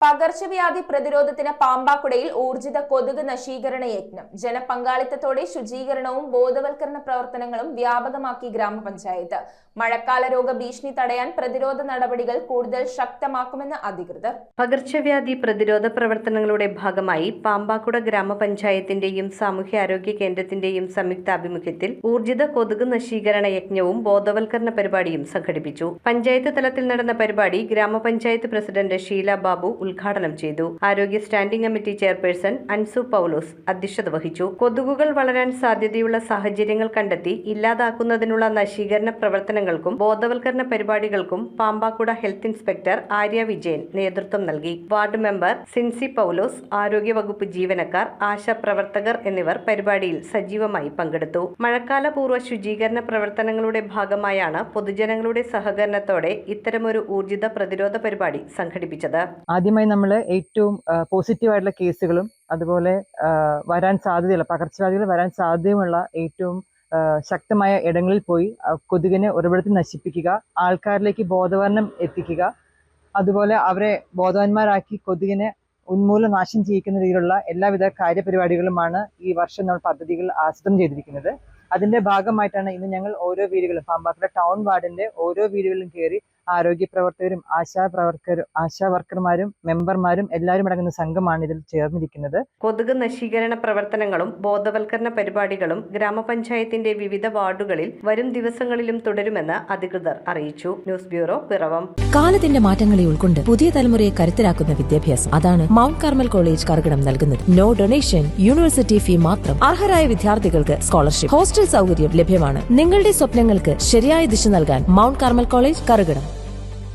പകർച്ചവ്യാധി പ്രതിരോധത്തിന് പാമ്പാക്കുടയിൽ ഊർജിത കൊതുക് നശീകരണ യജ്ഞം. ജനപങ്കാളിത്തത്തോടെ ശുചീകരണവും ബോധവൽക്കരണ പ്രവർത്തനങ്ങളും വ്യാപകമാക്കി ഗ്രാമപഞ്ചായത്ത്. മഴക്കാല രോഗ ഭീഷണി തടയാൻ പ്രതിരോധ നടപടികൾ കൂടുതൽ ശക്തമാക്കുമെന്ന് അധികൃതർ. പകർച്ചവ്യാധി പ്രതിരോധ പ്രവർത്തനങ്ങളുടെ ഭാഗമായി പാമ്പാക്കുട ഗ്രാമപഞ്ചായത്തിന്റെയും സാമൂഹ്യാരോഗ്യ കേന്ദ്രത്തിന്റെയും സംയുക്താഭിമുഖ്യത്തിൽ ഊർജിത കൊതുക് നശീകരണ യജ്ഞവും ബോധവൽക്കരണ പരിപാടിയും സംഘടിപ്പിച്ചു. പഞ്ചായത്ത് തലത്തിൽ നടന്ന പരിപാടി ഗ്രാമപഞ്ചായത്ത് പ്രസിഡന്റ് ഷീല ബാബു ഉദ്ഘാടനം ചെയ്തു. ആരോഗ്യ സ്റ്റാൻഡിംഗ് കമ്മിറ്റി ചെയർപേഴ്സൺ അൻസു പൗലോസ് അധ്യക്ഷത വഹിച്ചു. കൊതുകുകൾ വളരാൻ സാധ്യതയുള്ള സാഹചര്യങ്ങൾ കണ്ടെത്തി ഇല്ലാതാക്കുന്നതിനുള്ള നശീകരണ പ്രവർത്തനങ്ങൾക്കും ബോധവൽക്കരണ പരിപാടികൾക്കും പാമ്പാക്കുട ഹെൽത്ത് ഇൻസ്പെക്ടർ ആര്യ വിജയൻ നേതൃത്വം നൽകി. വാർഡ് മെമ്പർ സിൻസി പൗലോസ്, ആരോഗ്യവകുപ്പ് ജീവനക്കാർ, ആശാപ്രവർത്തകർ എന്നിവർ പരിപാടിയിൽ സജീവമായി പങ്കെടുത്തു. മഴക്കാല പൂർവ്വ ശുചീകരണ പ്രവർത്തനങ്ങളുടെ ഭാഗമായാണ് പൊതുജനങ്ങളുടെ സഹകരണത്തോടെ ഇത്തരമൊരു ഊർജിത പ്രതിരോധ പരിപാടി സംഘടിപ്പിച്ചത്. ആദ്യമായി നമ്മൾ ഏറ്റവും പോസിറ്റീവായിട്ടുള്ള കേസുകളും അതുപോലെ വരാൻ സാധ്യതയുള്ള പകർച്ചവ്യാധികൾ വരാൻ സാധ്യതയുമുള്ള ഏറ്റവും ശക്തമായ ഇടങ്ങളിൽ പോയി കൊതുകിനെ ഉറവിടത്തിൽ നശിപ്പിക്കുക, ആൾക്കാരിലേക്ക് ബോധവൽക്കരണം എത്തിക്കുക, അതുപോലെ അവരെ ബോധവാന്മാരാക്കി കൊതുകിനെ ഉന്മൂലനാശം ചെയ്യിക്കുന്ന രീതിയിലുള്ള എല്ലാവിധ കാര്യപരിപാടികളുമാണ് ഈ വർഷം നമ്മൾ പദ്ധതികൾ ആസൂത്രണം ചെയ്തിരിക്കുന്നത്. അതിന്റെ ഭാഗമായിട്ടാണ് ഇന്ന് ഞങ്ങൾ ഓരോ വീടുകളും പാമ്പാക്കുട ടൗൺ വാർഡിന്റെ ഓരോ വീടുകളിലും കയറി ആരോഗ്യ പ്രവർത്തകരും ആശാ വർക്കർമാരും മെമ്പർമാരും എല്ലാവരും അടങ്ങുന്ന സംഘമാണ് ഇതിൽ ചേർന്നിരിക്കുന്നത്. കൊതുക് നശീകരണ പ്രവർത്തനങ്ങളും ബോധവൽക്കരണ പരിപാടികളും ഗ്രാമപഞ്ചായത്തിന്റെ വിവിധ വാർഡുകളിൽ വരും ദിവസങ്ങളിലും തുടരുമെന്ന് അധികൃതർ അറിയിച്ചു. News bureau, Piravom. കാലത്തിന്റെ മാറ്റങ്ങളെ ഉൾക്കൊണ്ട് പുതിയ തലമുറയെ കരുത്തരാക്കുന്ന വിദ്യാഭ്യാസം, അതാണ് മൗണ്ട് കാർമൽ കോളേജ് കറുകടം നൽകുന്നത്. നോ ഡൊണേഷൻ, യൂണിവേഴ്സിറ്റി ഫീ മാത്രം. അർഹരായ വിദ്യാർത്ഥികൾക്ക് സ്കോളർഷിപ്പ്, ഹോസ്റ്റൽ സൗകര്യം ലഭ്യമാണ്. നിങ്ങളുടെ സ്വപ്നങ്ങൾക്ക് ശരിയായ ദിശ നൽകാൻ മൗണ്ട് കാർമൽ കോളേജ് കറുകടം.